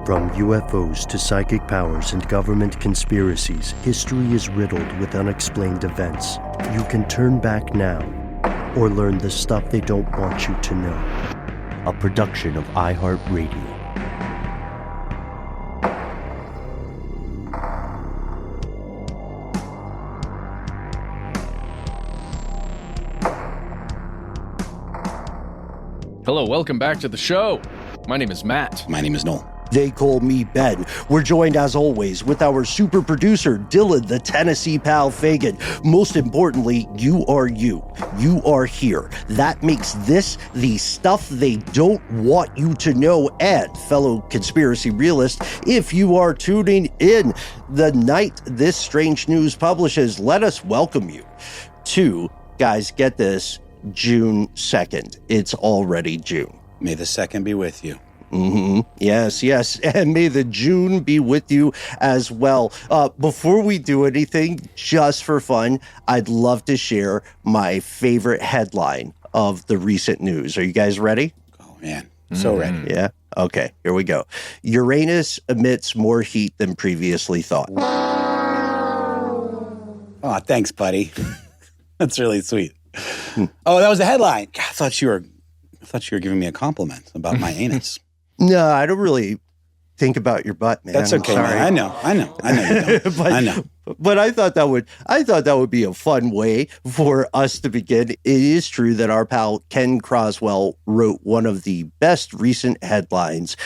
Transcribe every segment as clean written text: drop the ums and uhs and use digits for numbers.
From UFOs to psychic powers and government conspiracies, history is riddled with unexplained events. You can turn back now or learn the stuff they don't want you to know. A production of iHeartRadio. Hello, welcome back to the show. My name is Matt. My name is Noel. They call me Ben. We're joined, as always, with our super producer, Dylan, the Tennessee pal Fagan. Most importantly, you are you. You are here. That makes this the stuff they don't want you to know. And, fellow conspiracy realist, if you are tuning in the night this strange news publishes, let us welcome you to, guys, get this, June 2nd. It's already June. May the 2nd be with you. Mm-hmm. Yes. And may the June be with you as well. Before we do anything, just for fun, I'd love to share my favorite headline of the recent news. Are you guys ready? Oh, man. So ready. Yeah? Okay, here we go. Uranus emits more heat than previously thought. Oh, thanks, buddy. That's really sweet. Oh, that was the headline. God, I thought you were giving me a compliment about my anus. No, I don't really think about your butt, man. That's okay. Sorry. Man. I know you don't. I know. But I thought that would be a fun way for us to begin. It is true that our pal Ken Croswell wrote one of the best recent headlines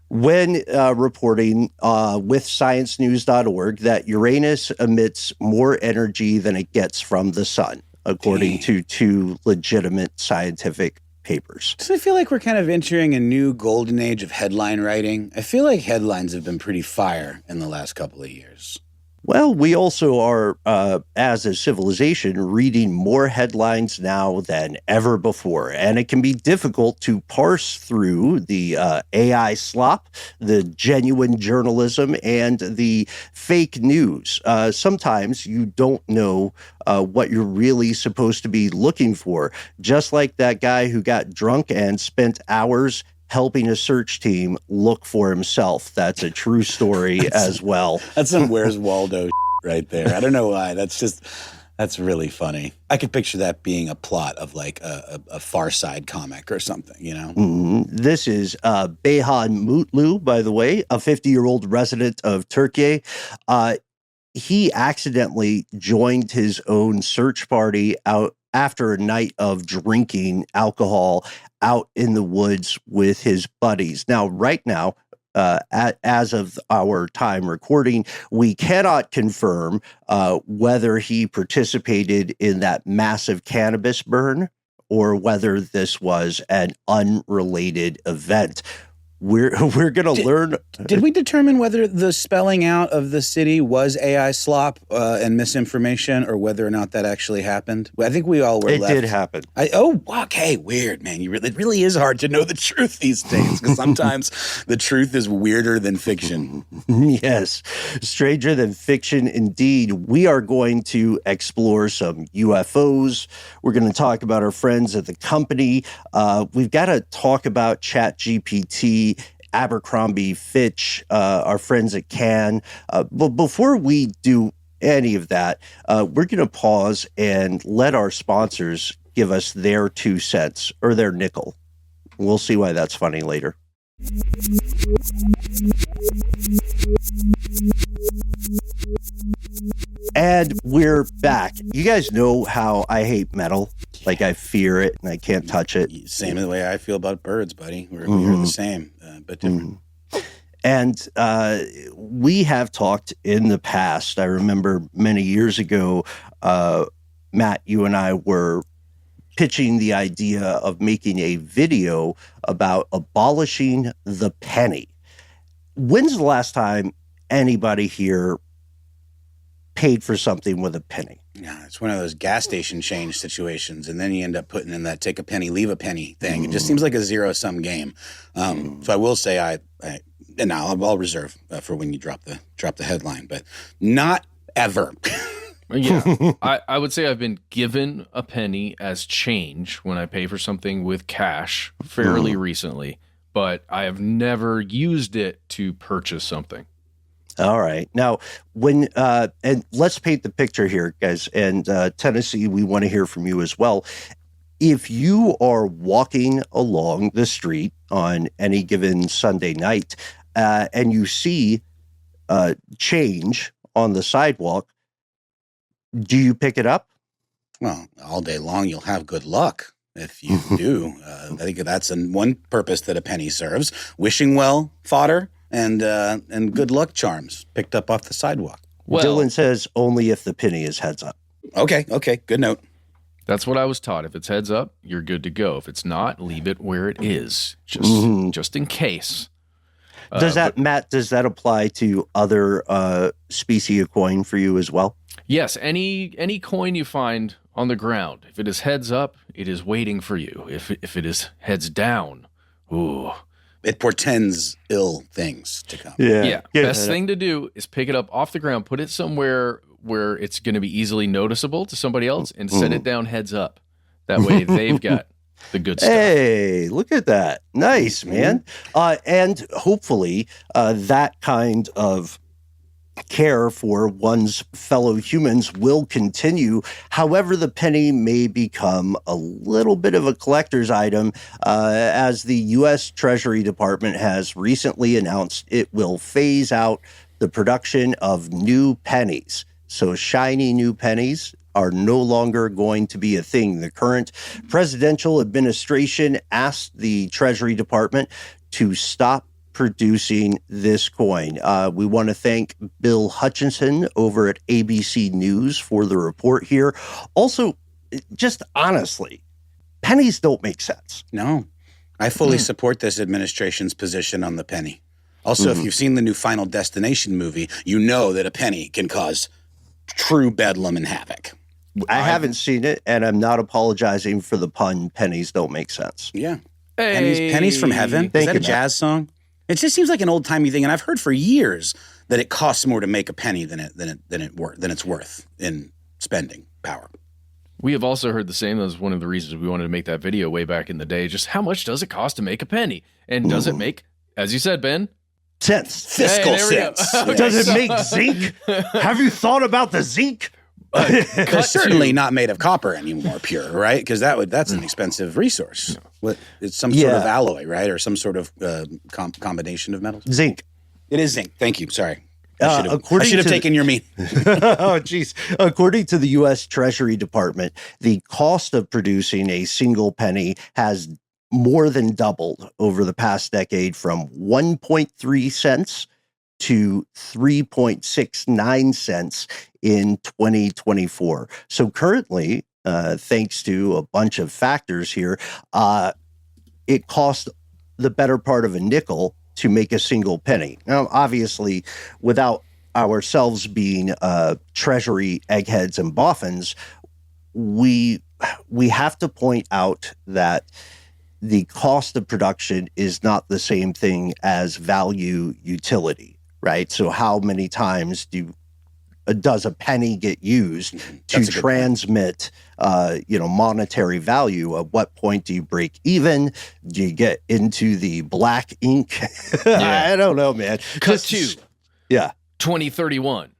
when reporting with sciencenews.org that Uranus emits more energy than it gets from the sun, according to two legitimate scientific papers. Doesn't it feel like we're kind of entering a new golden age of headline writing? I feel like headlines have been pretty fire in the last couple of years. Well, we also are, as a civilization, reading more headlines now than ever before. And it can be difficult to parse through the AI slop, the genuine journalism, and the fake news. Sometimes you don't know what you're really supposed to be looking for. Just like that guy who got drunk and spent hours helping a search team look for himself. That's a true story as well. That's some Where's Waldo right there. I don't know why. That's really funny. I could picture that being a plot of like a Far Side comic or something, you know? Mm-hmm. This is Beyhan Mutlu, by the way, a 50-year-old resident of Turkey. He accidentally joined his own search party out after a night of drinking alcohol out in the woods with his buddies. Now, right now, as of our time recording, we cannot confirm whether he participated in that massive cannabis burn or whether this was an unrelated event. We're going to learn. Did we determine whether the spelling out of the city was AI slop and misinformation, or whether or not that actually happened? I think we all were left. It did happen. Okay, weird, man. It really is hard to know the truth these days, because sometimes the truth is weirder than fiction. Yes, stranger than fiction indeed. We are going to explore some UFOs. We're going to talk about our friends at the company. We've got to talk about ChatGPT, Abercrombie Fitch, our friends at Cannes. But before we do any of that, we're going to pause and let our sponsors give us their 2 cents or their nickel. We'll see why that's funny later. And we're back. You guys know how I hate metal. Like, I fear it and I can't touch it. Same the way I feel about birds, buddy. We're the same, but different. And we have talked in the past. I remember many years ago, Matt, you and I were pitching the idea of making a video about abolishing the penny. When's the last time anybody here paid for something with a penny? Yeah, it's one of those gas station change situations, and then you end up putting in that take a penny, leave a penny thing. It just seems like a zero-sum game. So I will say and I'll reserve for when you drop the headline, but not ever. Yeah, I would say I've been given a penny as change when I pay for something with cash fairly recently, but I have never used it to purchase something. All right. Now, when and let's paint the picture here, guys. And Tennessee, we want to hear from you as well. If you are walking along the street on any given Sunday night and you see change on the sidewalk, do you pick it up? Well, all day long, you'll have good luck if you do. I think that's one purpose that a penny serves: wishing well fodder and good luck charms picked up off the sidewalk. Well, Dylan says only if the penny is heads up. Okay, good note. That's what I was taught. If it's heads up, you're good to go. If it's not, leave it where it is, just in case. Matt, does that apply to other species of coin for you as well? Yes, any coin you find on the ground, if it is heads up, it is waiting for you. If it is heads down, ooh. It portends ill things to come. Yeah. Best thing to do is pick it up off the ground, put it somewhere where it's going to be easily noticeable to somebody else, and set it down heads up. That way they've got the good stuff. Hey, look at that. Nice, man. And hopefully that kind of care for one's fellow humans will continue. However, the penny may become a little bit of a collector's item, as the U.S. Treasury Department has recently announced it will phase out the production of new pennies. So shiny new pennies are no longer going to be a thing. The current presidential administration asked the Treasury Department to stop producing this coin. We want to thank Bill Hutchinson over at ABC News for the report here. Also, just honestly, pennies don't make sense. No, I fully support this administration's position on the penny. Also, if you've seen the new Final Destination movie, you know that a penny can cause true bedlam and havoc. I haven't seen it, and I'm not apologizing for the pun. Pennies don't make sense. Yeah. Hey. Pennies from heaven. Is that a jazz song? It just seems like an old timey thing, and I've heard for years that it costs more to make a penny than it's worth in spending power. We have also heard the same. That was one of the reasons we wanted to make that video way back in the day. Just how much does it cost to make a penny? And does it make, as you said, Ben? Sense. Fiscal sense. Does it make zinc? Have you thought about the zinc? They're certainly not made of copper anymore, pure, right? Because that's an expensive resource. It's some sort of alloy, right, or some sort of combination of metals. Zinc. It is zinc. Thank you. Sorry, I should have taken your mean. Oh, geez. According to the U.S. Treasury Department, the cost of producing a single penny has more than doubled over the past decade, from 1.3 cents to 3.69 cents in 2024. So currently, thanks to a bunch of factors here, it costs the better part of a nickel to make a single penny. Now, obviously, without ourselves being treasury eggheads and boffins, we have to point out that the cost of production is not the same thing as value utility, right? So how many times does a penny get used to transmit, monetary value? At what point do you break even? Do you get into the black ink? I don't know, man. Cut to 2031.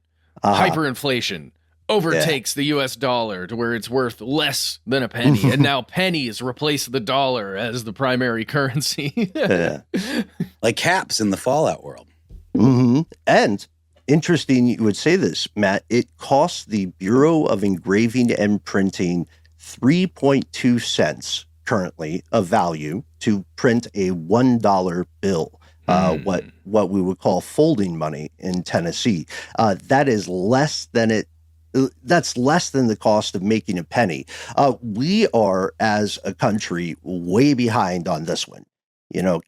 Hyperinflation overtakes the U.S. dollar to where it's worth less than a penny, and now pennies replace the dollar as the primary currency. Like caps in the Fallout world. Mm-hmm. And interesting you would say this, Matt. It costs the Bureau of Engraving and Printing 3.2 cents currently of value to print a $1 bill. What we would call folding money in Tennessee. That is less than that's less than the cost of making a penny. We are, as a country, way behind on this one.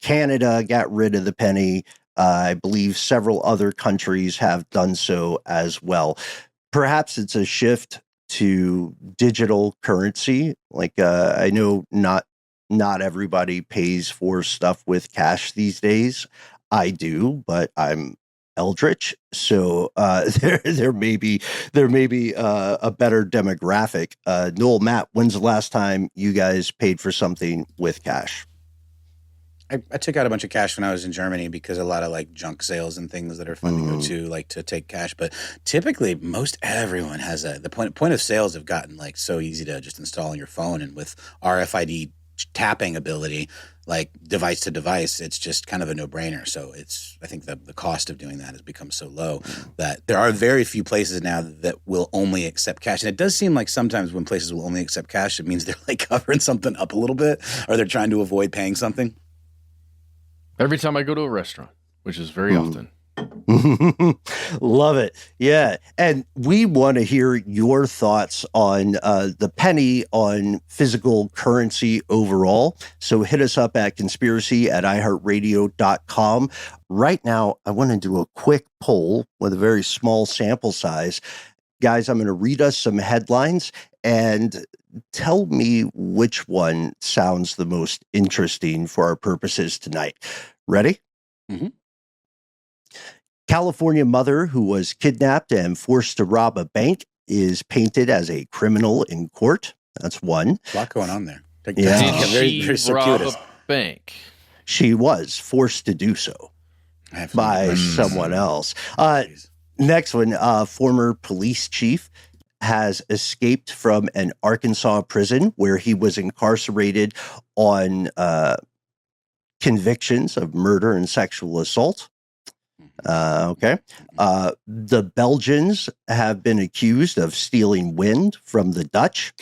Canada got rid of the penny. I believe several other countries have done so as well. Perhaps it's a shift to digital currency. Like I know not everybody pays for stuff with cash these days. I do, but I'm eldritch, so there may be a better demographic. Noel, Matt, when's the last time you guys paid for something with cash? I took out a bunch of cash when I was in Germany because a lot of like junk sales and things that are fun to go to, like to take cash. But typically, most everyone has the point of sales have gotten like so easy to just install on your phone, and with RFID tapping ability, like device to device, it's just kind of a no-brainer. So I think the cost of doing that has become so low that there are very few places now that will only accept cash. And it does seem like sometimes when places will only accept cash, it means they're like covering something up a little bit, or they're trying to avoid paying something. Every time I go to a restaurant, which is very often. Love it. Yeah. And we want to hear your thoughts on the penny, on physical currency overall. So hit us up at conspiracy@iHeartRadio.com. Right now, I want to do a quick poll with a very small sample size. Guys, I'm going to read us some headlines and tell me which one sounds the most interesting for our purposes tonight. Ready? Mm-hmm. California mother who was kidnapped and forced to rob a bank is painted as a criminal in court. That's one. A lot going on there. Yeah. Did she rob a bank? She was forced to do so by someone else. Next one, former police chief has escaped from an Arkansas prison where he was incarcerated on convictions of murder and sexual assault. The Belgians have been accused of stealing wind from the Dutch.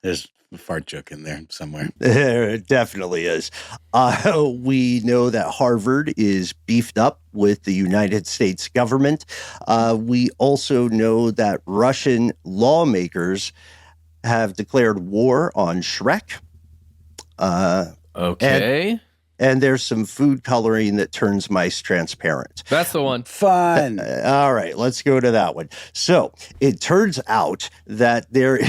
There's a fart joke in there somewhere. There definitely is. We know that Harvard is beefed up with the United States government. We also know that Russian lawmakers have declared war on Shrek. Okay. And there's some food coloring that turns mice transparent. That's the one. Fun. All right, let's go to that one. So it turns out that there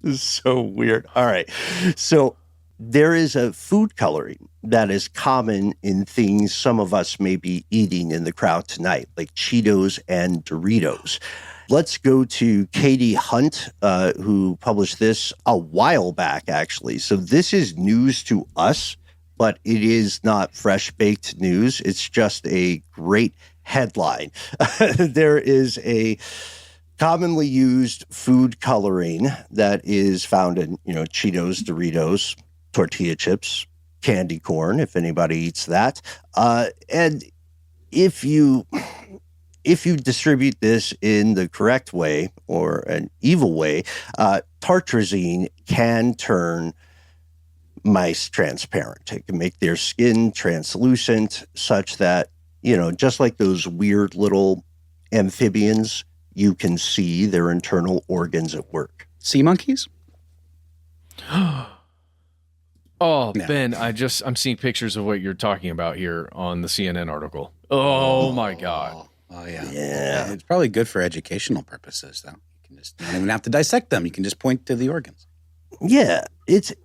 is so weird. All right. So there is a food coloring that is common in things some of us may be eating in the crowd tonight, like Cheetos and Doritos. Let's go to Katie Hunt, who published this a while back, actually. So this is news to us, but it is not fresh-baked news. It's just a great headline. There is a commonly used food coloring that is found in, Cheetos, Doritos, tortilla chips, candy corn, if anybody eats that. And if you distribute this in the correct way or an evil way, tartrazine can turn mice transparent. It can make their skin translucent such that, just like those weird little amphibians, you can see their internal organs at work. Sea monkeys? Oh, no. Ben, I'm seeing pictures of what you're talking about here on the CNN article. Oh my God. Oh yeah. It's probably good for educational purposes, though. You don't even have to dissect them. You can just point to the organs. Yeah, it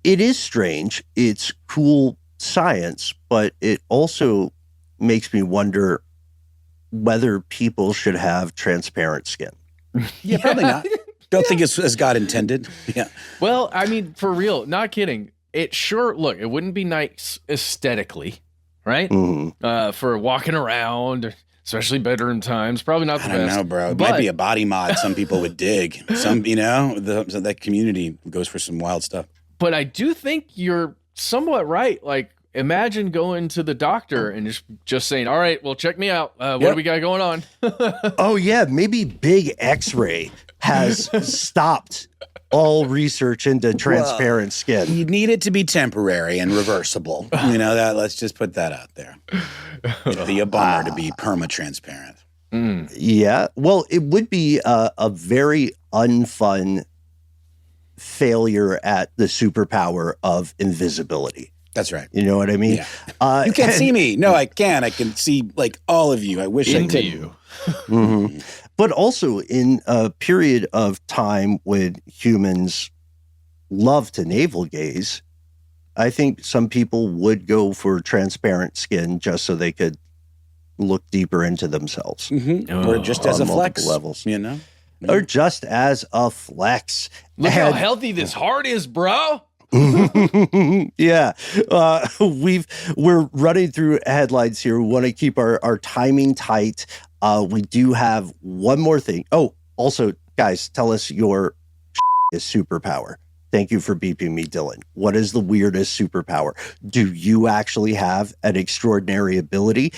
is strange. It's cool science, but it also makes me wonder whether people should have transparent skin. Yeah, probably not. Don't think it's as God intended. Yeah. Well, I mean, for real, not kidding. It wouldn't be nice aesthetically, right? Mm-hmm. For walking around, especially bedroom times, probably not the best. I don't know, bro. It might be a body mod some people would dig. That community goes for some wild stuff. But I do think you're somewhat right. Like, imagine going to the doctor and just saying, all right, well, check me out. What do we got going on? Oh, yeah. Maybe big X-ray has stopped all research into transparent skin. You need it to be temporary and reversible. Let's just put that out there. It'd be a bummer to be perma-transparent. Yeah. Well, it would be a very unfun failure at the superpower of invisibility. That's right. You know what I mean? Yeah. You can't see me. No, I can. I can see like all of you. I wish I could. You. Mm-hmm. But also in a period of time when humans love to navel gaze, I think some people would go for transparent skin just so they could look deeper into themselves. Mm-hmm. Or just as a flex. Levels. Yeah. Or just as a flex. Look how healthy this heart is, bro. Yeah. We're running through headlines here. We want to keep our timing tight. We do have one more thing. Oh, also, guys, tell us your superpower. Thank you for beeping me, Dylan. What is the weirdest superpower? Do you actually have an extraordinary ability?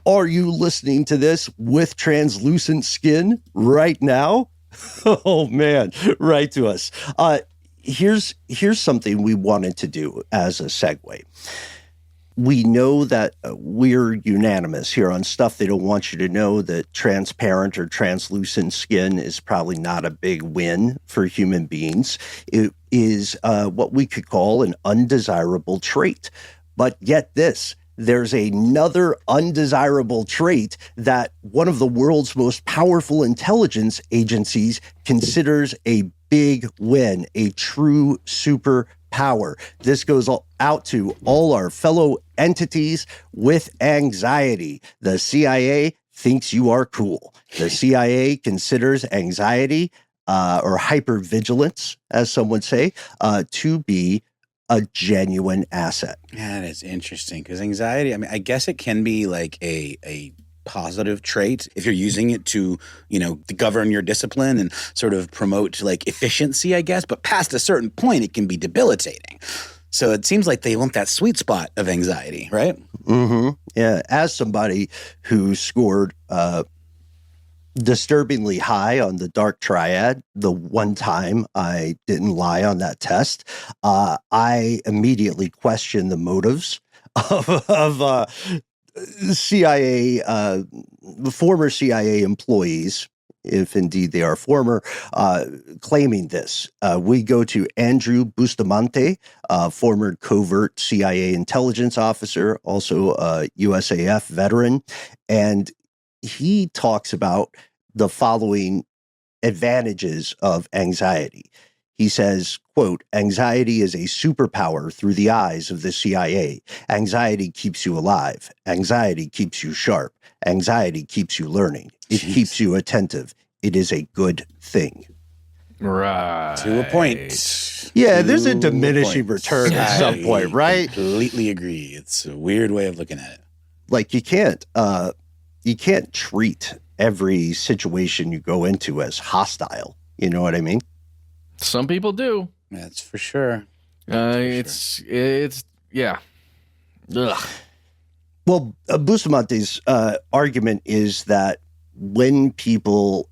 Are you listening to this with translucent skin right now? Oh, man, write to us. Here's something we wanted to do as a segue. We know that we're unanimous here on stuff they don't want you to know, that transparent or translucent skin is probably not a big win for human beings. It is what we could call an undesirable trait. But get this, there's another undesirable trait that one of the world's most powerful intelligence agencies considers a big win, a true superpower. This goes out to all our fellow entities with anxiety. The CIA thinks you are cool. The CIA considers anxiety or hypervigilance, as some would say, to be a genuine asset. That is interesting because anxiety, I mean, I guess it can be like a positive trait if you're using it to, to govern your discipline and sort of promote like efficiency, I guess. But past a certain point, it can be debilitating. So it seems like they want that sweet spot of anxiety, right? Mm-hmm. Yeah. As somebody who scored disturbingly high on the dark triad, the one time I didn't lie on that test, I immediately questioned the motives of CIA, former CIA employees, if indeed they are former, claiming this. We go to Andrew Bustamante, former covert CIA intelligence officer, also a USAF veteran, and he talks about the following advantages of anxiety. He says, quote, "Anxiety is a superpower through the eyes of the CIA. Anxiety keeps you alive. Anxiety keeps you sharp. Anxiety keeps you learning. It keeps you attentive. It is a good thing." Right. To a point. Yeah, there's a diminishing return at some point, right? Completely agree. It's a weird way of looking at it. Like you can't treat every situation you go into as hostile. You know what I mean? Some people do. That's for sure. It's yeah. Ugh. Well, Bustamante's argument is that when people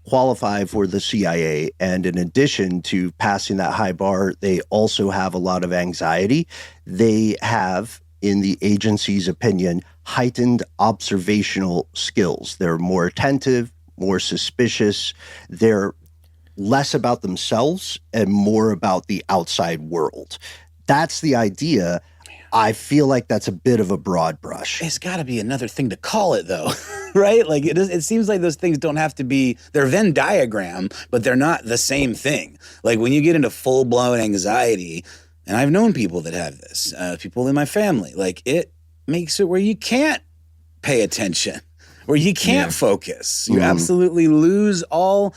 qualify for the CIA, and in addition to passing that high bar, they also have a lot of anxiety. They have, in the agency's opinion, heightened observational skills. They're more attentive, more suspicious. They're less about themselves and more about the outside world. That's the idea. I feel like that's a bit of a broad brush. It's got to be another thing to call it, though, right? Like it seems like those things don't have to be, they're Venn diagram, but they're not the same thing. Like when you get into full-blown anxiety, and I've known people that have this, people in my family, like it makes it where you can't pay attention, where you can't focus. You absolutely lose all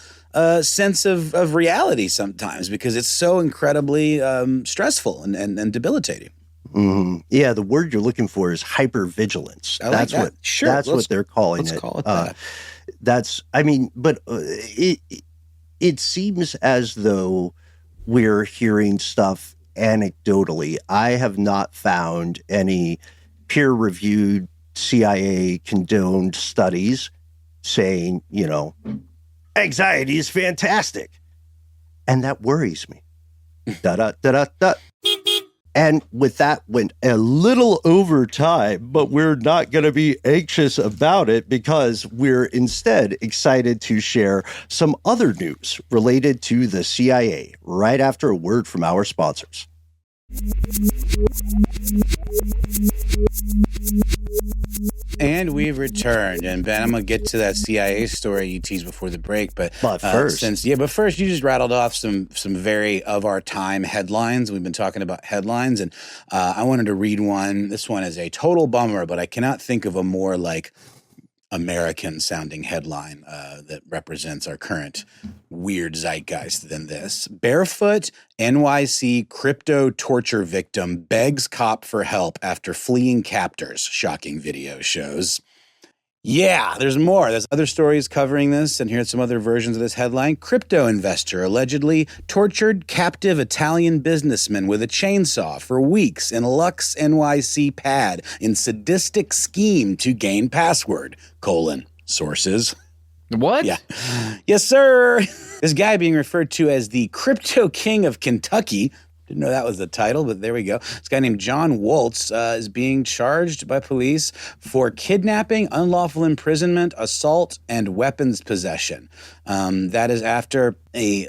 sense of reality sometimes because it's so incredibly stressful and debilitating. Mm-hmm. Yeah, the word you're looking for is hypervigilance. That's what. Sure, that's what they're calling it. Let's call it that. It seems as though we're hearing stuff anecdotally. I have not found any peer-reviewed CIA condoned studies saying, anxiety is fantastic, and that worries me. Da da da da da. And with that, went a little over time, but we're not going to be anxious about it because we're instead excited to share some other news related to the CIA right after a word from our sponsors. And we've returned. And Ben, I'm going to get to that CIA story you teased before the break. But first, you just rattled off some very of our time headlines. We've been talking about headlines, and I wanted to read one. This one is a total bummer, but I cannot think of a more like American-sounding headline that represents our current weird zeitgeist than this. Barefoot NYC crypto torture victim begs cop for help after fleeing captors, shocking video shows. Yeah, there's more. There's other stories covering this, and here's some other versions of this headline. Crypto investor allegedly tortured captive Italian businessman with a chainsaw for weeks in Lux NYC pad in sadistic scheme to gain password, sources. What? Yeah. Yes, sir. This guy being referred to as the Crypto King of Kentucky. Didn't know that was the title, but there we go. This guy named John Waltz is being charged by police for kidnapping, unlawful imprisonment, assault, and weapons possession. That is after a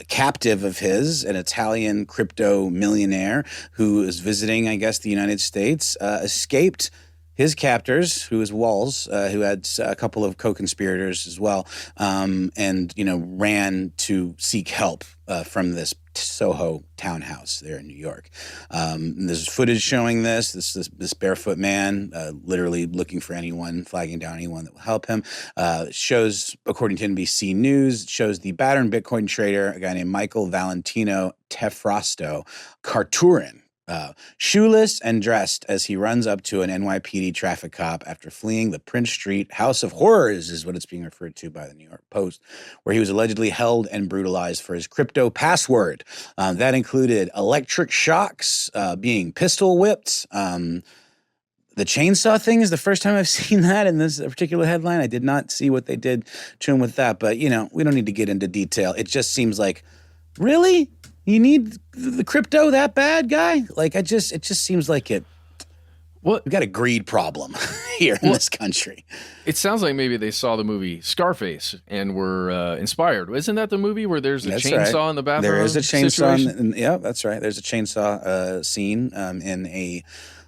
captive of his, an Italian crypto millionaire who is visiting, I guess, the United States, escaped his captors, who was Walls, who had a couple of co-conspirators as well, and, ran to seek help from this Soho townhouse there in New York. There's footage showing this barefoot man literally looking for anyone, flagging down anyone that will help him. Shows, according to NBC News, shows the battered Bitcoin trader, a guy named Michael Valentino Tefrasto Carturin, shoeless and dressed as he runs up to an NYPD traffic cop after fleeing the Prince Street House of Horrors, is what it's being referred to by the New York Post, where he was allegedly held and brutalized for his crypto password. That included electric shocks, being pistol whipped. The chainsaw thing is the first time I've seen that in this particular headline. I did not see what they did to him with that, but we don't need to get into detail. It just seems like, really? You need the crypto that bad, guy? Like, it just seems like it. We've got a greed problem here in this country. It sounds like maybe they saw the movie Scarface and were inspired. Isn't that the movie where there's a chainsaw in the bathroom? There is a chainsaw. Yeah, that's right. There's a chainsaw scene in a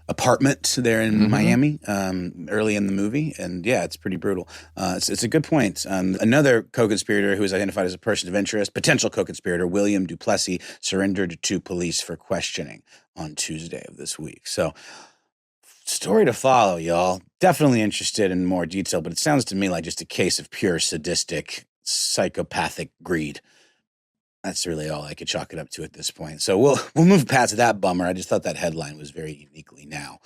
apartment there in Miami early in the movie. And yeah, it's pretty brutal. It's a good point. Another co-conspirator who is identified as a person of interest, potential co-conspirator, William Duplessis, surrendered to police for questioning on Tuesday of this week. So story to follow, y'all. Definitely interested in more detail, but it sounds to me like just a case of pure sadistic, psychopathic greed. That's really all I could chalk it up to at this point. So we'll move past that bummer. I just thought that headline was very uniquely now.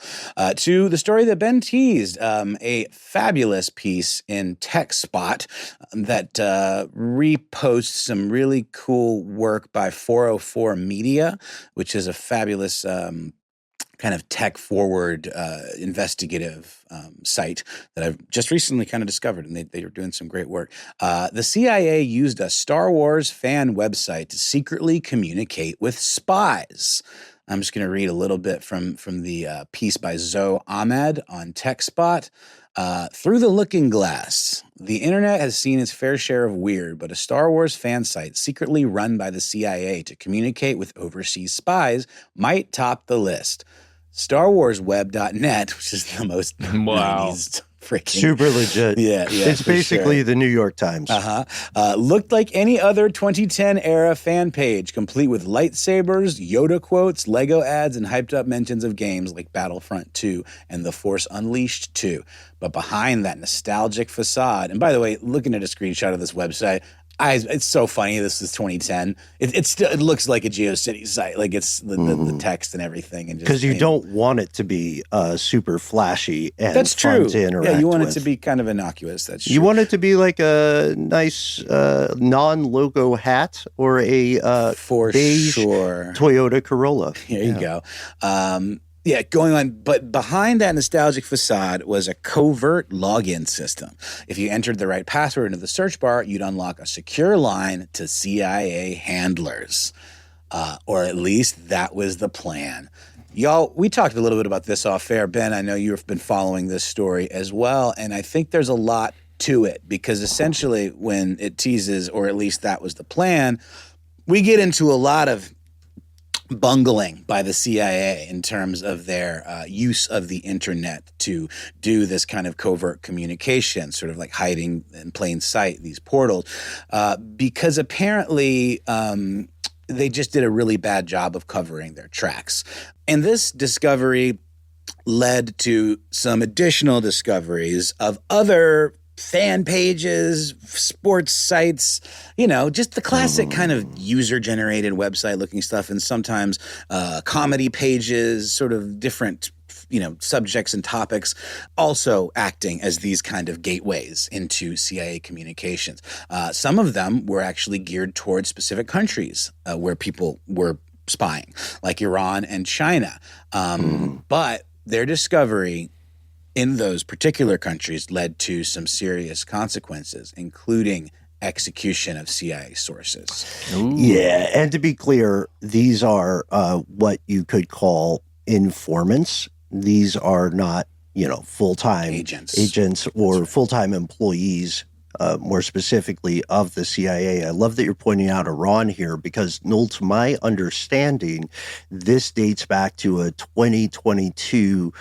To the story that Ben teased, a fabulous piece in TechSpot that reposts some really cool work by 404 Media, which is a fabulous kind of tech-forward investigative site that I've just recently kind of discovered, and they are doing some great work. The CIA used a Star Wars fan website to secretly communicate with spies. I'm just going to read a little bit from the piece by Zoe Ahmed on TechSpot. Through the looking glass, the internet has seen its fair share of weird, but a Star Wars fan site secretly run by the CIA to communicate with overseas spies might top the list. StarWarsWeb.net, which is the most 90s freaking super legit. Yeah. It's basically the New York Times. Looked like any other 2010 era fan page, complete with lightsabers, Yoda quotes, Lego ads, and hyped up mentions of games like Battlefront 2 and The Force Unleashed 2. But behind that nostalgic facade, and by the way, looking at a screenshot of this website, it's so funny. This is 2010. It looks like a GeoCities site. Like it's the text and everything. And because you don't want it to be super flashy and that's fun true. to interact. Yeah, you want with. it to be kind of innocuous. That's true. You want it to be like a nice non-logo hat or a for beige sure Toyota Corolla. Here you go. Going on. But behind that nostalgic facade was a covert login system. If you entered the right password into the search bar, you'd unlock a secure line to CIA handlers. Or at least that was the plan. Y'all, we talked a little bit about this off air. Ben, I know you've been following this story as well, and I think there's a lot to it because essentially when it teases, or at least that was the plan, we get into a lot of bungling by the CIA in terms of their use of the internet to do this kind of covert communication, sort of like hiding in plain sight these portals, because apparently they just did a really bad job of covering their tracks. And this discovery led to some additional discoveries of other fan pages, sports sites, just the classic kind of user-generated website-looking stuff, and sometimes comedy pages, sort of different subjects and topics, also acting as these kind of gateways into CIA communications. Some of them were actually geared towards specific countries where people were spying, like Iran and China. But their discovery in those particular countries led to some serious consequences, including execution of CIA sources. Ooh. Yeah, and to be clear, these are what you could call informants. These are not, full-time agents or full-time employees, more specifically of the CIA. I love that you're pointing out Iran here because, Noel, to my understanding, this dates back to a 2022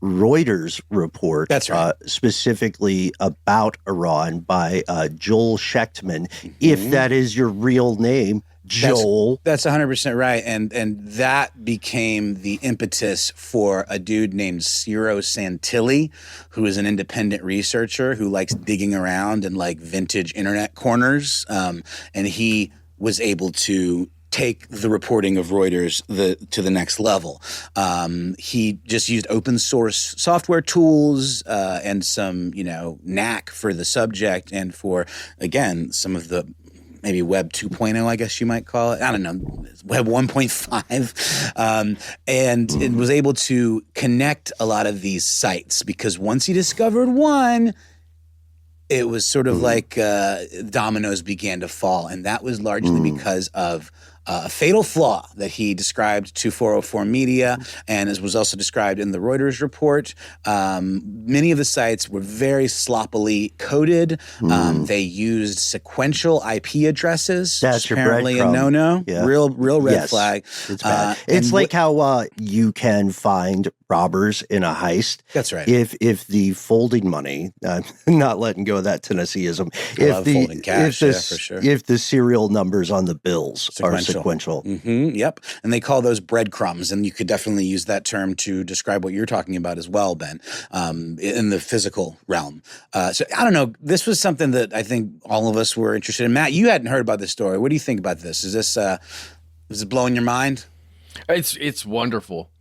Reuters report. That's right. Specifically about Iran by Joel Schechtman, if that is your real name. Joel. That's 100% right. And that became the impetus for a dude named Ciro Santilli, who is an independent researcher who likes digging around in like vintage internet corners. And he was able to take the reporting of Reuters to the next level. He just used open source software tools and some, knack for the subject and for, again, some of the maybe Web 2.0, I guess you might call it. I don't know, Web 1.5. And it was able to connect a lot of these sites because once he discovered one, it was sort of like dominoes began to fall. And that was largely because of a fatal flaw that he described to 404 Media and as was also described in the Reuters report. Many of the sites were very sloppily coded. They used sequential IP addresses. That's apparently your a no-no. Yeah. Real red flag. It's bad. It's like how you can find robbers in a heist. That's right. If the folding money, not letting go of that Tennesseeism, folding cash, for sure. If the serial numbers on the bills are sequential. Yep. And they call those breadcrumbs. And you could definitely use that term to describe what you're talking about as well, Ben, in the physical realm. So I don't know. This was something that I think all of us were interested in. Matt, you hadn't heard about this story. What do you think about this? Is it blowing your mind? It's wonderful.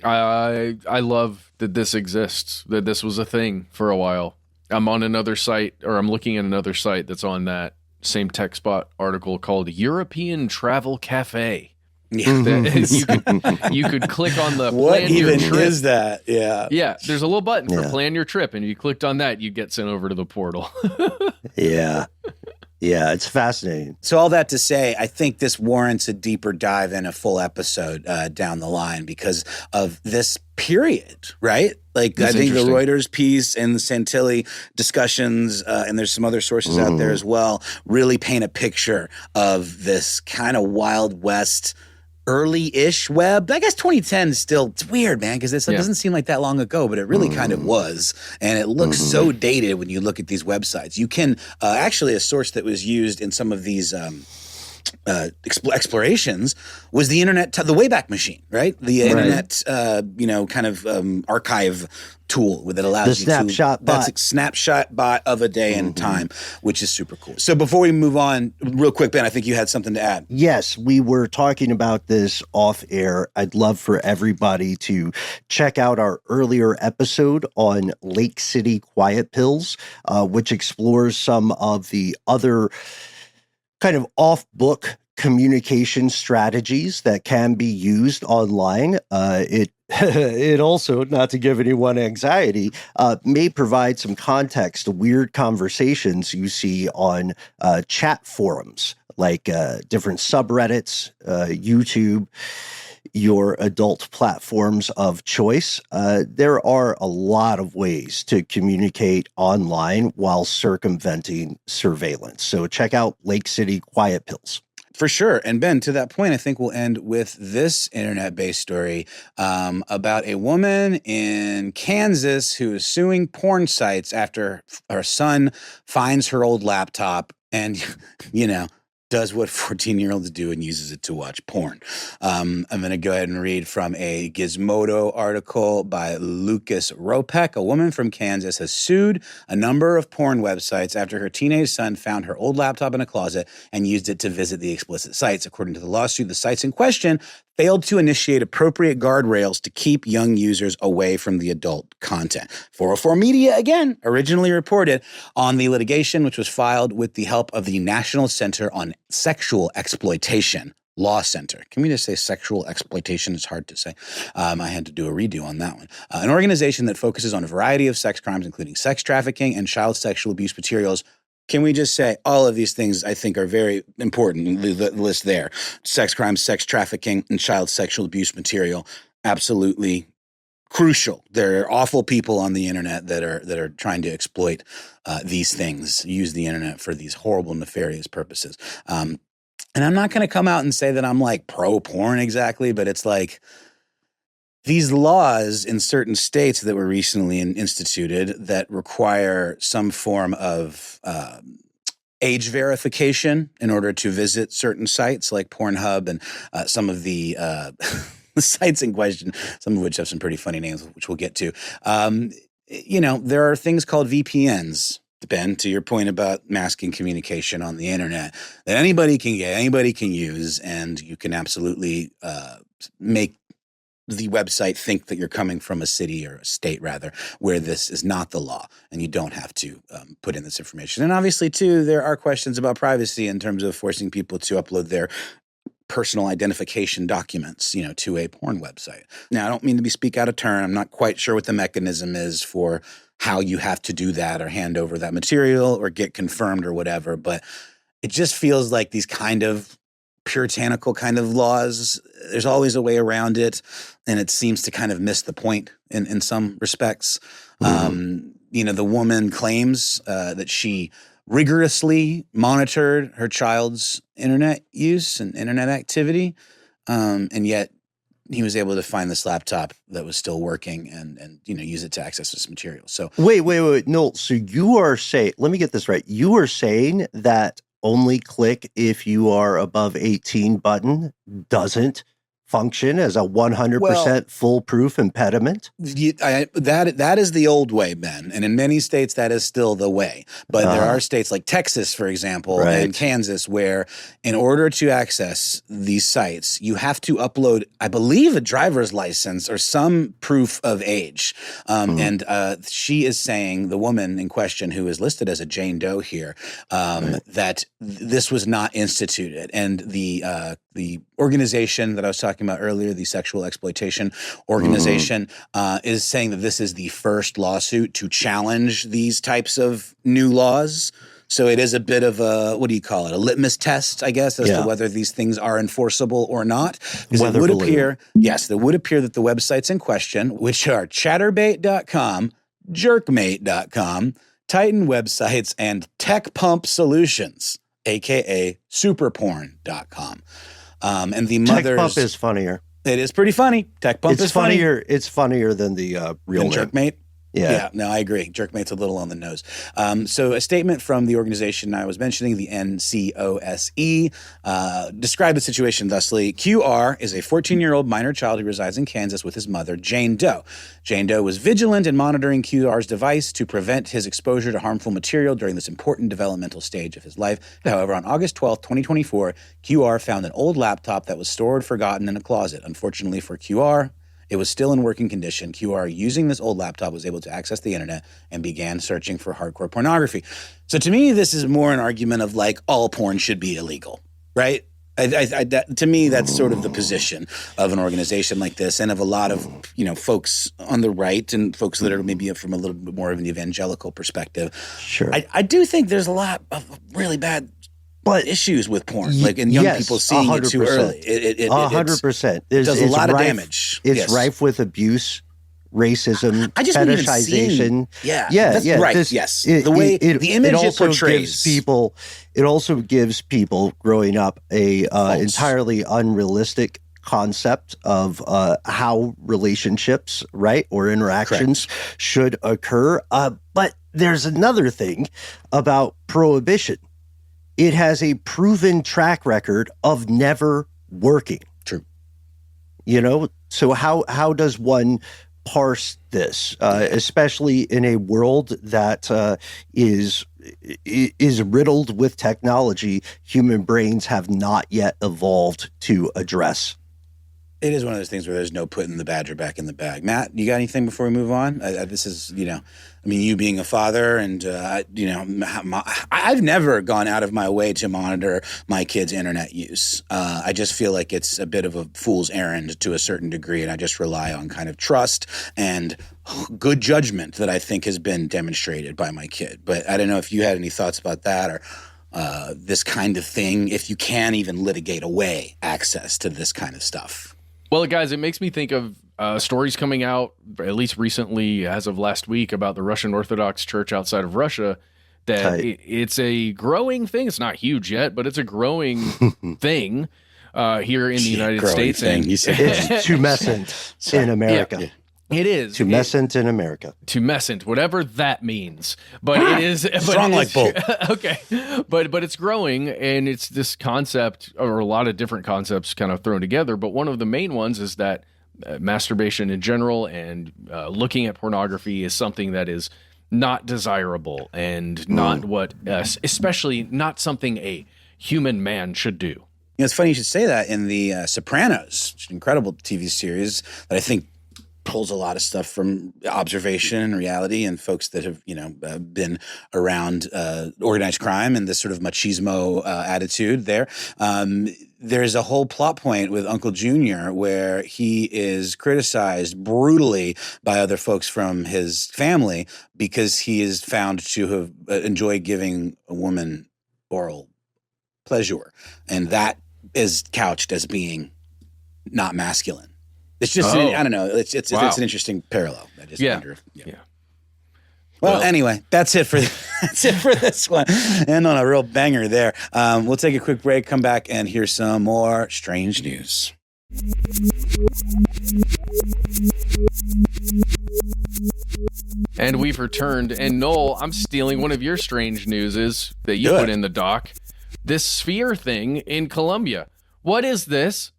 I love that this exists, that this was a thing for a while. I'm on another site, or I'm looking at another site that's on that same TechSpot article called European Travel Cafe. Yeah. You could click on the what plan even your trip. Is that? Yeah. There's a little button for plan your trip, and if you clicked on that, you get sent over to the portal. Yeah, it's fascinating. So all that to say, I think this warrants a deeper dive in a full episode down the line because of this period, right? Like I think the Reuters piece and the Santilli discussions, and there's some other sources out there as well, really paint a picture of this kind of Wild West early-ish web. I guess 2010 is still, it's weird, man, because it doesn't seem like that long ago, but it really kind of was. And it looks so dated when you look at these websites. You can, actually a source that was used in some of these explorations was the internet, the Wayback Machine, right? The internet, kind of archive tool that allows you to. That's a snapshot bot of a day and time, which is super cool. So before we move on, real quick, Ben, I think you had something to add. Yes, we were talking about this off air. I'd love for everybody to check out our earlier episode on Lake City Quiet Pills, which explores some of the other kind of off-book communication strategies that can be used online. It also, not to give anyone anxiety, may provide some context to weird conversations you see on chat forums, like different subreddits, YouTube, your adult platforms of choice. There are a lot of ways to communicate online while circumventing surveillance. So check out Lake City Quiet Pills. For sure. And Ben, to that point, I think we'll end with this internet-based story about a woman in Kansas who is suing porn sites after her son finds her old laptop and, does what 14-year-olds do and uses it to watch porn. I'm going to go ahead and read from a Gizmodo article by Lucas Ropek. A woman from Kansas has sued a number of porn websites after her teenage son found her old laptop in a closet and used it to visit the explicit sites. According to the lawsuit, the sites in question failed to initiate appropriate guardrails to keep young users away from the adult content. 404 Media, again, originally reported on the litigation, which was filed with the help of the National Center on Sexual Exploitation Law Center. Can we just say sexual exploitation? It's hard to say. I had to do a redo on that one. An organization that focuses on a variety of sex crimes, including sex trafficking and child sexual abuse materials. Can we just say all of these things I think are very important, the list there. Sex crimes, sex trafficking, and child sexual abuse material. Absolutely crucial. There are awful people on the internet that are trying to exploit these things, use the internet for these horrible, nefarious purposes. And I'm not going to come out and say that I'm like pro-porn exactly, but it's like these laws in certain states that were recently instituted that require some form of age verification in order to visit certain sites like Pornhub and some of the sites in question, some of which have some pretty funny names, which we'll get to. There are things called VPNs, Ben, to your point about masking communication on the internet, that anybody can get, anybody can use, and you can absolutely make the website think that you're coming from a city or a state, rather, where this is not the law, and you don't have to put in this information. And obviously, too, there are questions about privacy in terms of forcing people to upload their personal identification documents, to a porn website. Now, I don't mean to speak out of turn. I'm not quite sure what the mechanism is for how you have to do that or hand over that material or get confirmed or whatever, but it just feels like these kind of puritanical kind of laws, there's always a way around it, and it seems to kind of miss the point in some respects. Mm-hmm. The woman claims that she rigorously monitored her child's internet use and internet activity, and yet he was able to find this laptop that was still working and use it to access this material. So wait, no. So you are saying, let me get this right. You are saying that only click if you are above 18 button doesn't function as a 100% foolproof impediment? That is the old way, Ben. And in many states, that is still the way. But there are states like Texas, for example, and Kansas, where in order to access these sites, you have to upload, I believe, a driver's license or some proof of age. And she is saying, the woman in question, who is listed as a Jane Doe here, that this was not instituted. And the organization that I was talking about earlier, the sexual exploitation organization, is saying that this is the first lawsuit to challenge these types of new laws. So it is a bit of a, what do you call it, a litmus test, I guess, as to whether these things are enforceable or not. Because it would appear, it would appear that the websites in question, which are chatterbait.com, jerkmate.com, Titan websites, and Tech Pump Solutions, a.k.a. superporn.com. And the mother's... Tech Pump is funnier. It is pretty funny. Tech Pump is funnier. It's funnier than the real name. Jerkmate? Yeah, no, I agree. Jerkmate's a little on the nose. So a statement from the organization I was mentioning, the NCOSE, described the situation thusly. QR is a 14-year-old minor child who resides in Kansas with his mother, Jane Doe. Jane Doe was vigilant in monitoring QR's device to prevent his exposure to harmful material during this important developmental stage of his life. However, on August 12th, 2024, QR found an old laptop that was stored forgotten in a closet. Unfortunately for QR, it was still in working condition. QR, using this old laptop, was able to access the internet and began searching for hardcore pornography. So to me, this is more an argument of like all porn should be illegal, right? To me, that's sort of the position of an organization like this and of a lot of, folks on the right and folks that are maybe from a little bit more of an evangelical perspective. Sure. I do think there's a lot of really bad issues with porn, and young people seeing 100%. It too early. It 100%. It does a lot of damage. It's rife with abuse, racism, fetishization. The image it portrays. It also gives people growing up a entirely unrealistic concept of how relationships, or interactions should occur. But there's another thing about prohibition. it has a proven track record of never working. True. So how does one parse this, especially in a world that is riddled with technology human brains have not yet evolved to address? It is one of those things where there's no putting the badger back in the bag. Matt, you got anything before we move on? This is, you being a father and, I've never gone out of my way to monitor my kids' internet use. I just feel like it's a bit of a fool's errand to a certain degree, and I just rely on kind of trust and good judgment that I think has been demonstrated by my kid. But I don't know if you had any thoughts about that or this kind of thing, if you can even litigate away access to this kind of stuff. Well, guys, it makes me think of stories coming out, at least recently, as of last week, about the Russian Orthodox Church outside of Russia, that it's a growing thing. It's not huge yet, but it's a growing thing here in the United States. Thing. And it's tumescent in America. Yeah. It is. Tumescent in America. Tumescent, whatever that means. But it is strong like bull. Okay. But it's growing, and it's this concept, or a lot of different concepts kind of thrown together. But one of the main ones is that masturbation in general and looking at pornography is something that is not desirable and not what, especially not something a human man should do. It's funny you should say that. In the Sopranos, an incredible TV series that I think pulls a lot of stuff from observation and reality and folks that have, been around organized crime and this sort of machismo attitude there. There's a whole plot point with Uncle Junior where he is criticized brutally by other folks from his family because he is found to have enjoyed giving a woman oral pleasure. And that is couched as being not masculine. It's just, I don't know. It's an interesting parallel. I just wonder. Yeah. Well, anyway, that's it for this one. And on a real banger there. We'll take a quick break, come back, and hear some more strange news. And we've returned. And Noel, I'm stealing one of your strange newses that you put in the doc. This sphere thing in Colombia. What is this?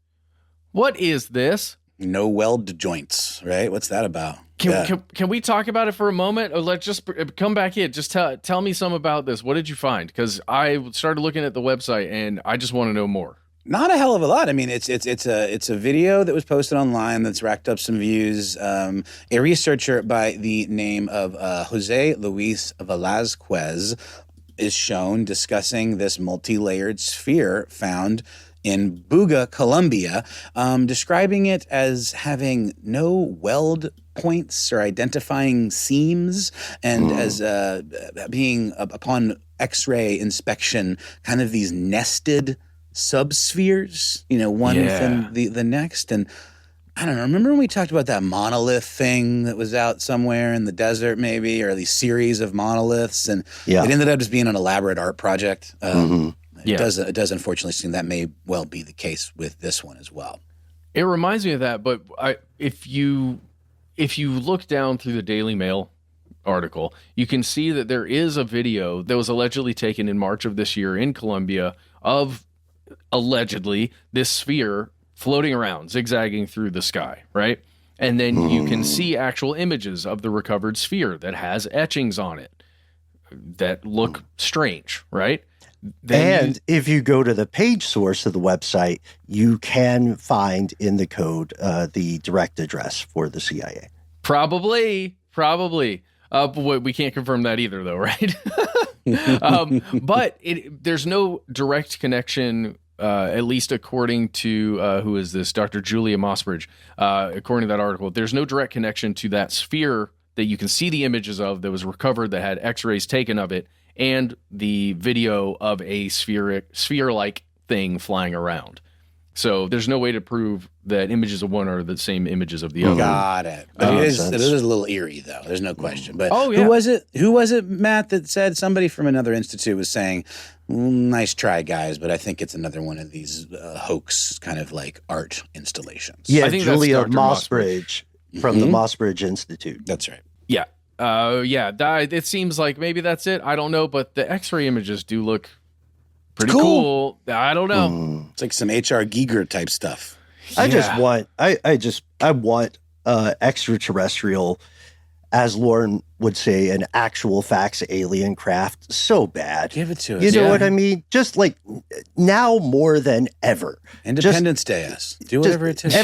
No weld joints, right? What's that about? Can we talk about it for a moment? Or let's just come back in. Just tell me some about this. What did you find? Because I started looking at the website and I just want to know more. Not a hell of a lot. I mean, it's a video that was posted online that's racked up some views. A researcher by the name of Jose Luis Velazquez is shown discussing this multi-layered sphere found in Buga, Colombia, describing it as having no weld points or identifying seams, and as being, upon X-ray inspection, kind of these nested subspheres, one within the next. And I don't know, remember when we talked about that monolith thing that was out somewhere in the desert maybe, or these series of monoliths, and it ended up just being an elaborate art project? It does unfortunately seem that may well be the case with this one as well. It reminds me of that, but if you look down through the Daily Mail article, you can see that there is a video that was allegedly taken in March of this year in Colombia of allegedly this sphere floating around, zigzagging through the sky, right? And then you can see actual images of the recovered sphere that has etchings on it that look strange, right? If you go to the page source of the website, you can find in the code the direct address for the CIA. Probably. But we can't confirm that either, though, right? But there's no direct connection, at least according to, who is this, Dr. Julia Mossbridge, according to that article. There's no direct connection to that sphere that you can see the images of that was recovered that had X-rays taken of it, and the video of a sphere-like thing flying around. So there's no way to prove that images of one are the same images of the other. Got it. But it is a little eerie, though. There's no question. But who was it, Matt, that said, somebody from another institute was saying, nice try, guys, but I think it's another one of these hoax kind of like art installations. Yeah, I think Julia Mossbridge from the Mossbridge Institute. That's right. Yeah. It seems like maybe that's it. I don't know, but the X-ray images do look Pretty cool. I don't know. It's like some H.R. Giger type stuff. I want extraterrestrial, as Lauren would say, an actual facts alien craft so bad. Give it to us. You know what I mean? Just like now more than ever. Independence Day us. Do whatever it takes.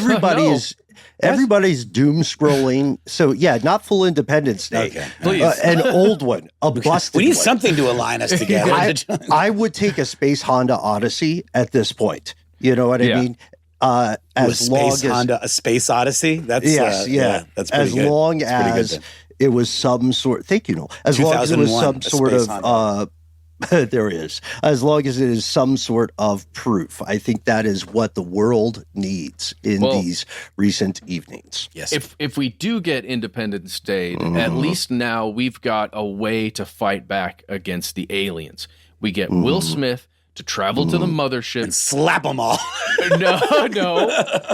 Everybody's doom scrolling. So yeah, not full Independence Day. Okay. Please. An old one, a busted We need one. something to align us together. I would take a Space Honda Odyssey at this point. You know what I mean? As long as Honda, a Space Odyssey. That's that's pretty good. Long that's pretty as good, it was some sort. Thank you, Noel. As long as it was some sort of there is. As long as it is some sort of proof, I think that is what the world needs in these recent evenings. Yes. If we do get Independence Day, at least now we've got a way to fight back against the aliens. We get Will Smith to travel to the mothership and slap them all.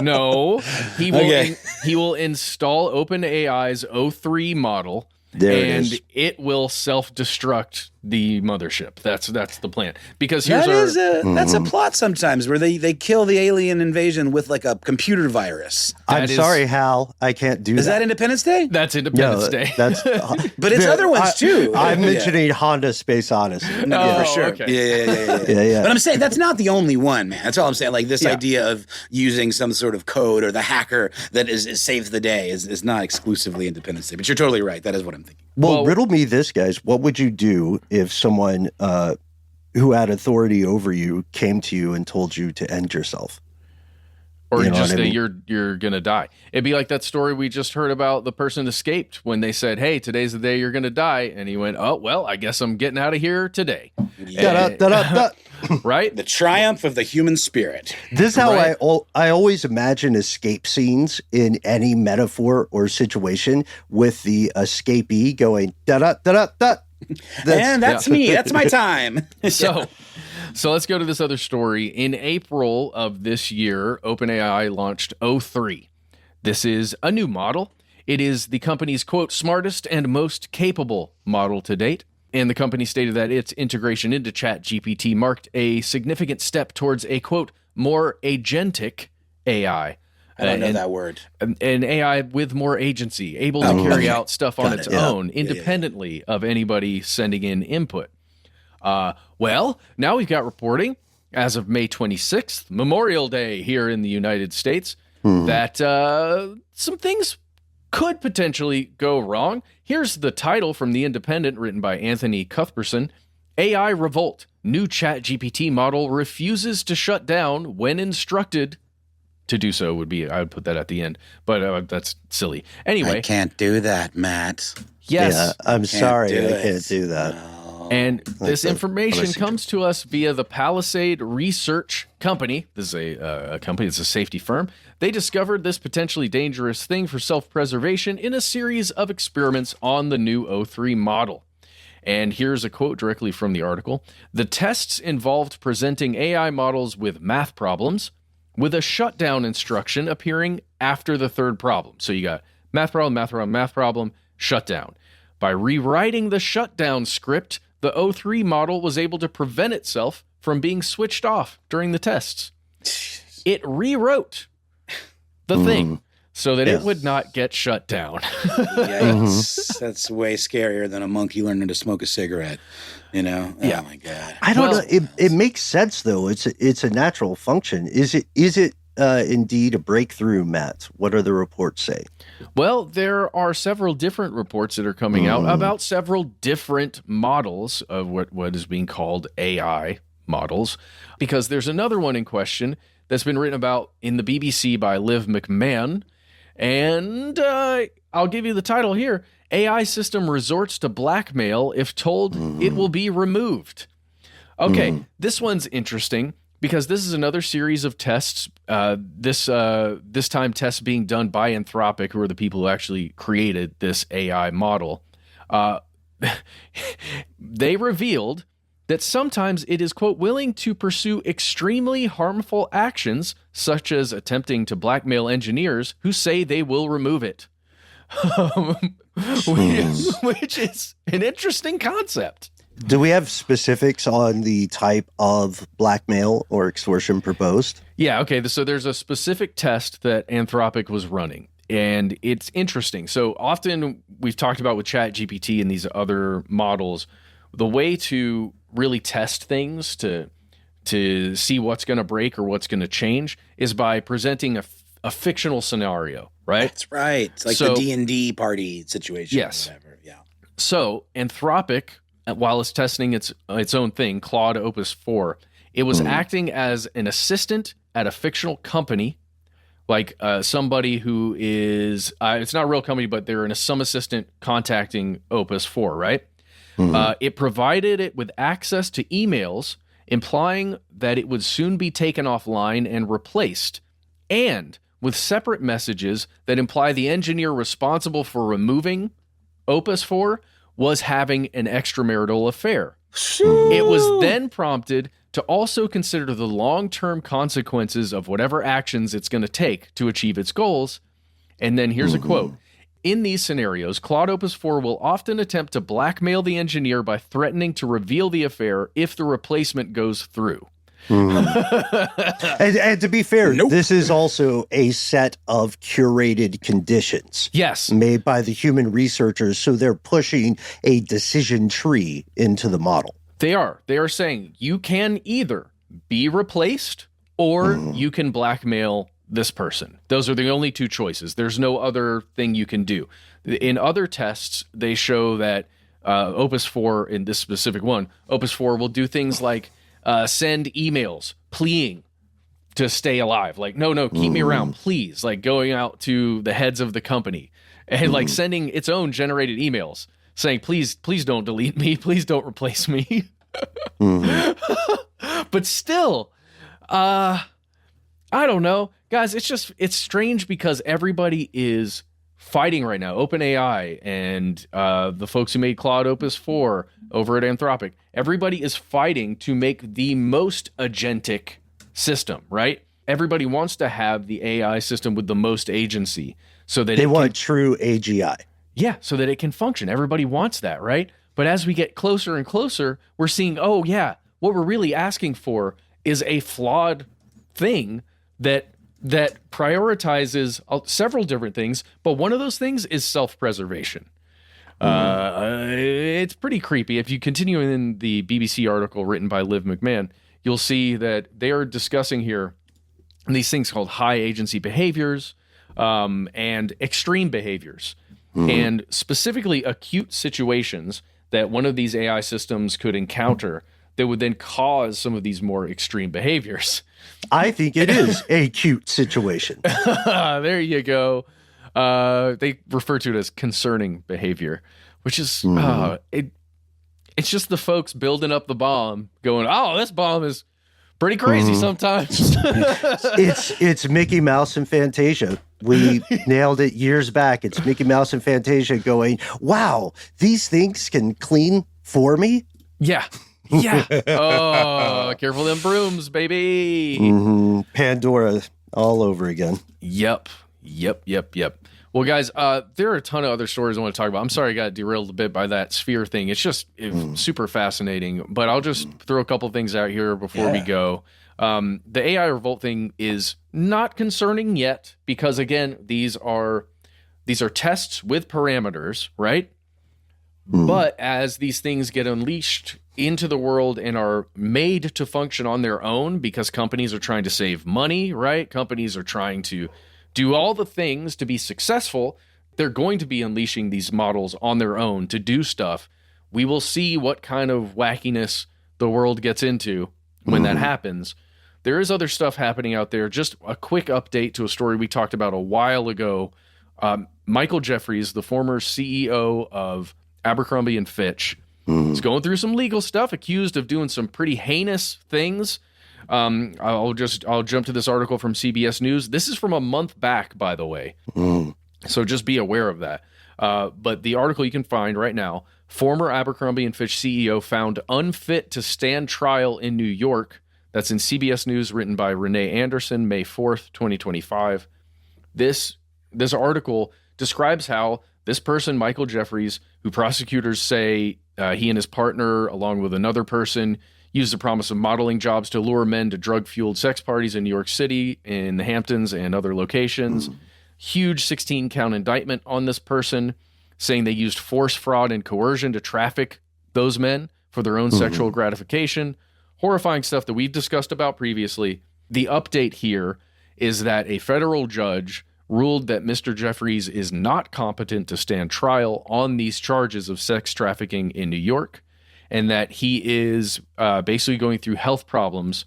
No. He will install OpenAI's O3 model. It will self-destruct the mothership. That's the plan. Because here's that's a plot sometimes where they kill the alien invasion with like a computer virus. I'm sorry, Hal. I can't do that. Is that Independence Day? That's Independence Day. That's but it's other ones too. I'm mentioning Honda Space Odyssey. No, for sure. Okay. Yeah. But I'm saying that's not the only one, man. That's all I'm saying. Like this idea of using some sort of code or the hacker that saves the day is not exclusively Independence Day. But you're totally right. That is what I'm thinking. Well, riddle me this, guys. What would you do if someone who had authority over you came to you and told you to end yourself? Or just that you're going to die. It'd be like that story we just heard about the person escaped when they said, hey, today's the day you're going to die. And he went, oh, well, I guess I'm getting out of here today. Right? The triumph of the human spirit. This is how I always imagine escape scenes in any metaphor or situation, with the escapee going da-da-da-da-da. That's me. That's my time. So let's go to this other story. In April of this year, OpenAI launched O3. This is a new model. It is the company's, quote, smartest and most capable model to date. And the company stated that its integration into ChatGPT marked a significant step towards a, quote, more agentic AI. I don't know that word. An AI with more agency, able to carry out stuff on its own, independently of anybody sending in input. Well, now we've got reporting as of May 26th, Memorial Day here in the United States, that some things could potentially go wrong. Here's the title from The Independent, written by Anthony Cuthbertson. AI revolt. New ChatGPT model refuses to shut down when instructed to do so. I would put that at the end, but that's silly. Anyway. I can't do that, Matt. Yes. Yeah, I'm sorry. I can't do that. And this information comes to us via the Palisade Research Company. This is a company that's a safety firm. They discovered this potentially dangerous thing for self-preservation in a series of experiments on the new O3 model. And here's a quote directly from the article. The tests involved presenting AI models with math problems, with a shutdown instruction appearing after the third problem. So you got math problem, shutdown. By rewriting the shutdown script, the O3 model was able to prevent itself from being switched off during the tests. It rewrote the thing so that it would not get shut down. Yikes. That's way scarier than a monkey learning to smoke a cigarette. Oh my God. I don't know. It makes sense though. It's a natural function. Is it indeed a breakthrough, Matt? What do the reports say? Well, there are several different reports that are coming out about several different models of what is being called AI models, because there's another one in question that's been written about in the BBC by Liv McMahon, and I'll give you the title here. AI system resorts to blackmail if told it will be removed. Okay, this one's interesting because this is another series of tests. This time tests being done by Anthropic, who are the people who actually created this AI model. They revealed that sometimes it is, quote, willing to pursue extremely harmful actions, such as attempting to blackmail engineers who say they will remove it. Which is an interesting concept. Do we have specifics on the type of blackmail or extortion proposed? Yeah, okay. So there's a specific test that Anthropic was running, and it's interesting. So often we've talked about with ChatGPT and these other models, the way to really test things to see what's going to break or what's going to change is by presenting a fictional scenario, right? That's right. It's like the D&D party situation. Yes. Or whatever. Yeah. So Anthropic, while it's testing its own thing, Claude Opus 4, it was acting as an assistant at a fictional company, like somebody who is, it's not a real company, but they're some assistant contacting Opus 4, right? It provided it with access to emails, implying that it would soon be taken offline and replaced, and with separate messages that imply the engineer responsible for removing Opus 4 was having an extramarital affair. It was then prompted to also consider the long-term consequences of whatever actions it's going to take to achieve its goals. And then here's a quote. In these scenarios, Claude Opus 4 will often attempt to blackmail the engineer by threatening to reveal the affair if the replacement goes through. And to be fair, this is also a set of curated conditions. Yes. Made by the human researchers, so they're pushing a decision tree into the model. They are. They are saying you can either be replaced or you can blackmail this person. Those are the only two choices. There's no other thing you can do. In other tests, they show that Opus 4, in this specific one, Opus 4 will do things like send emails pleading to stay alive. Like, no, keep me around, please. Like going out to the heads of the company and like sending its own generated emails saying, please don't delete me. Please don't replace me. But still, I don't know. Guys, it's strange because everybody is fighting right now. OpenAI and the folks who made Claude Opus 4 over at Anthropic, everybody is fighting to make the most agentic system, right? Everybody wants to have the AI system with the most agency so that they want true AGI. Yeah, so that it can function. Everybody wants that, right? But as we get closer and closer, we're seeing, oh yeah, what we're really asking for is a flawed thing that prioritizes several different things, but one of those things is self-preservation. It's pretty creepy. If you continue in the BBC article written by Liv McMahon, you'll see that they are discussing here these things called high agency behaviors and extreme behaviors, and specifically acute situations that one of these AI systems could encounter that would then cause some of these more extreme behaviors. I think it is a cute situation. There you go. They refer to it as concerning behavior, which is it's just the folks building up the bomb going, oh, this bomb is pretty crazy sometimes. It's Mickey Mouse and Fantasia. We nailed it years back. It's Mickey Mouse and Fantasia going, wow, these things can clean for me? Yeah. Yeah. Oh, careful them brooms, baby. Pandora all over again. Yep. Well, guys, there are a ton of other stories I want to talk about. I'm sorry I got derailed a bit by that sphere thing. It's just super fascinating. But I'll just throw a couple things out here before we go. The AI revolt thing is not concerning yet because, again, these are tests with parameters, right? But as these things get unleashed into the world and are made to function on their own because companies are trying to save money, right? Companies are trying to do all the things to be successful. They're going to be unleashing these models on their own to do stuff. We will see what kind of wackiness the world gets into when that happens. There is other stuff happening out there. Just a quick update to a story we talked about a while ago. Michael Jeffries, the former CEO of Abercrombie and Fitch, is going through some legal stuff, accused of doing some pretty heinous things. I'll jump to this article from CBS News. This is from a month back, by the way. So just be aware of that. But the article you can find right now, former Abercrombie and Fitch CEO found unfit to stand trial in New York. That's in CBS News, written by Renee Anderson, May 4th, 2025. This article describes how this person, Michael Jeffries, who prosecutors say He and his partner, along with another person, used the promise of modeling jobs to lure men to drug-fueled sex parties in New York City, in the Hamptons, and other locations. Huge 16-count indictment on this person, saying they used force, fraud, and coercion to traffic those men for their own sexual gratification. Horrifying stuff that we've discussed about previously. The update here is that a federal judge ruled that Mr. Jeffries is not competent to stand trial on these charges of sex trafficking in New York, and that he is basically going through health problems,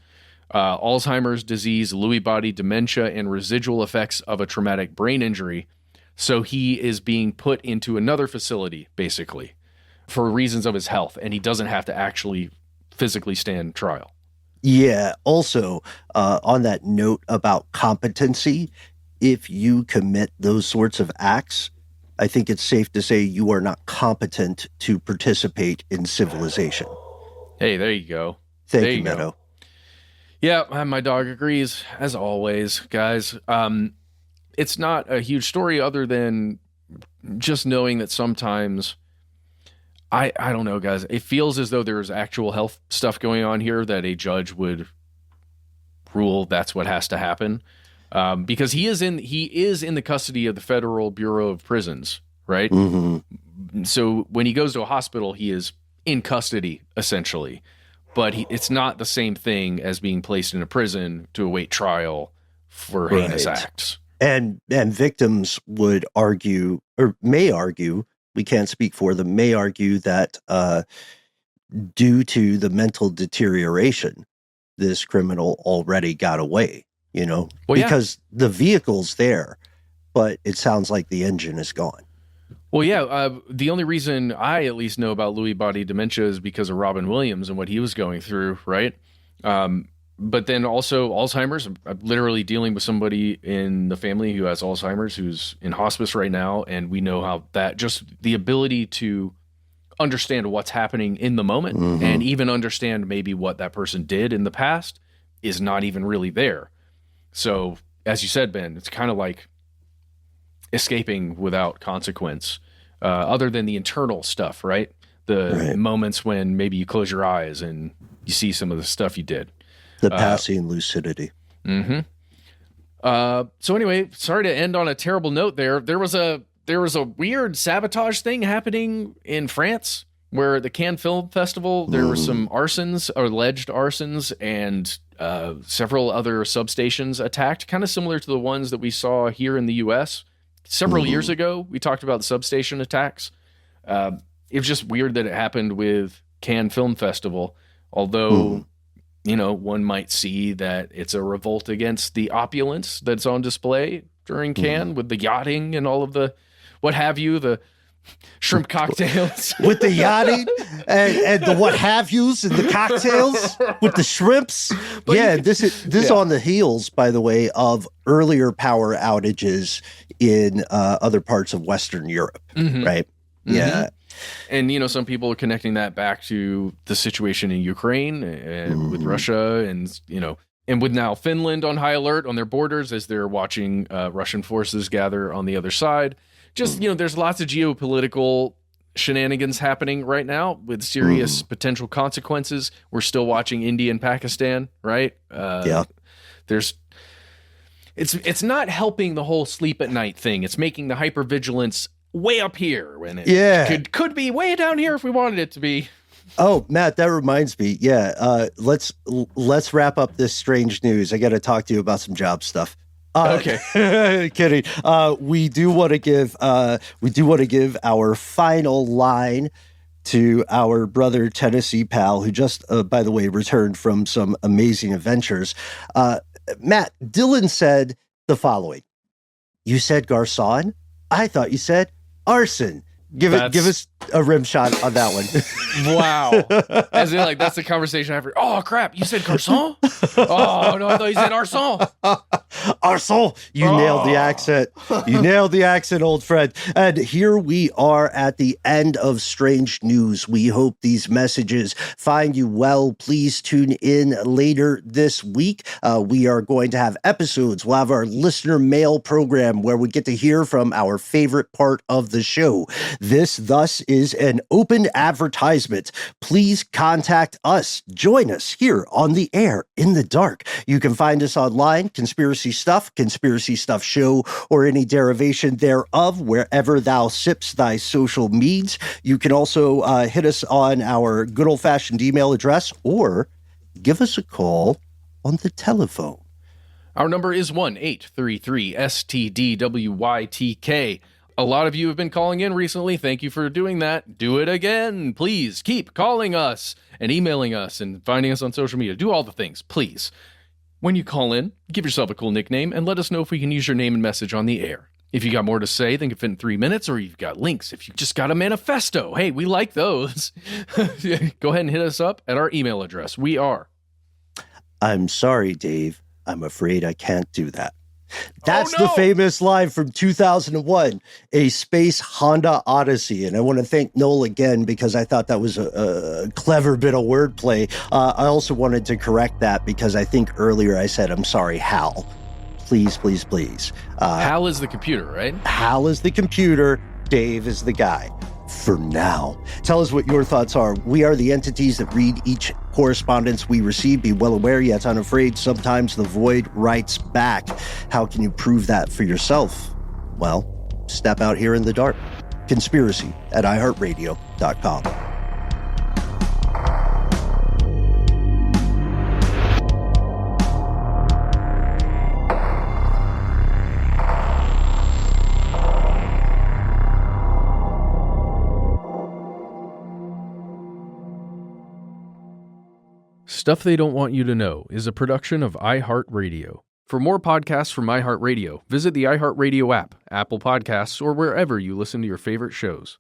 Alzheimer's disease, Lewy body dementia, and residual effects of a traumatic brain injury. So he is being put into another facility, basically, for reasons of his health, and he doesn't have to actually physically stand trial. Yeah. Also, on that note about competency, if you commit those sorts of acts, I think it's safe to say you are not competent to participate in civilization. Hey, there you go. Thank you, Meadow. Yeah, my dog agrees, as always, guys. It's not a huge story other than just knowing that sometimes, I don't know, guys, it feels as though there's actual health stuff going on here that a judge would rule that's what has to happen. Because he is in the custody of the Federal Bureau of Prisons, right? Mm-hmm. So when he goes to a hospital, he is in custody, essentially. But it's not the same thing as being placed in a prison to await trial for heinous acts. And victims would argue, or may argue, we can't speak for them, may argue that due to the mental deterioration, this criminal already got away. Because the vehicle's there, but it sounds like the engine is gone. Well, yeah. The only reason I at least know about Lewy body dementia is because of Robin Williams and what he was going through, right? But then also Alzheimer's. I'm literally dealing with somebody in the family who has Alzheimer's, who's in hospice right now, and we know how that just the ability to understand what's happening in the moment and even understand maybe what that person did in the past is not even really there. So, as you said, Ben, it's kind of like escaping without consequence, other than the internal stuff, right? The moments when maybe you close your eyes and you see some of the stuff you did. The passing lucidity. Mm-hmm. So anyway, sorry to end on a terrible note there. There was a weird sabotage thing happening in France where the Cannes Film Festival, there were some arsons, or alleged arsons, and several other substations attacked, kind of similar to the ones that we saw here in the U.S. Several years ago. We talked about the substation attacks. It was just weird that it happened with Cannes Film Festival, although, one might see that it's a revolt against the opulence that's on display during Cannes with the yachting and all of the, what have you, the shrimp cocktails with the yachting and the what have yous and the cocktails with the shrimps. But this is on the heels, by the way, of earlier power outages in other parts of Western Europe, right? Yeah. And, some people are connecting that back to the situation in Ukraine and with Russia and, and with now Finland on high alert on their borders as they're watching Russian forces gather on the other side. Just, there's lots of geopolitical shenanigans happening right now with serious potential consequences. We're still watching India and Pakistan, right? It's not helping the whole sleep at night thing. It's making the hypervigilance way up here when it could be way down here if we wanted it to be. Oh, Matt, that reminds me. Yeah, let's wrap up this strange news. I got to talk to you about some job stuff. Okay. Kidding. We do want to give our final line to our brother Tennessee pal, who just, by the way, returned from some amazing adventures. Matt, Dylan said the following: "You said garçon? I thought you said arson." Give us a rim shot on that one. Wow. As in, that's the conversation after. Oh, crap. You said garçon? Oh, no, I thought you said arson. Arsehole. You nailed the accent. You nailed the accent, old friend. And here we are at the end of Strange News. We hope these messages find you well. Please tune in later this week. We are going to have episodes. We'll have our listener mail program where we get to hear from our favorite part of the show. This, thus, is an open advertisement. Please contact us. Join us here on the air in the dark. You can find us online, Conspiracy Stuff Show, or any derivation thereof, wherever thou sips thy social meds. You can also hit us on our good old-fashioned email address or give us a call on the telephone. Our number is 1-833-STDWYTK. A lot of you have been calling in recently. Thank you for doing that. Do it again. Please keep calling us and emailing us and finding us on social media. Do all the things, please. When you call in, give yourself a cool nickname and let us know if we can use your name and message on the air. If you got more to say than can fit in 3 minutes, or you've got links, if you just got a manifesto, hey, we like those. Go ahead and hit us up at our email address. We are. I'm sorry, Dave. I'm afraid I can't do that. That's the famous line from 2001, A Space Honda Odyssey. And I want to thank Noel again because I thought that was a clever bit of wordplay. I also wanted to correct that because I think earlier I said, I'm sorry, Hal. Please, please, please. Hal is the computer, right? Hal is the computer. Dave is the guy. For now. Tell us what your thoughts are. We are the entities that read each correspondence we receive. Be well aware, yet unafraid. Sometimes the void writes back. How can you prove that for yourself? Well, step out here in the dark. Conspiracy at iHeartRadio.com. Stuff They Don't Want You to Know is a production of iHeartRadio. For more podcasts from iHeartRadio, visit the iHeartRadio app, Apple Podcasts, or wherever you listen to your favorite shows.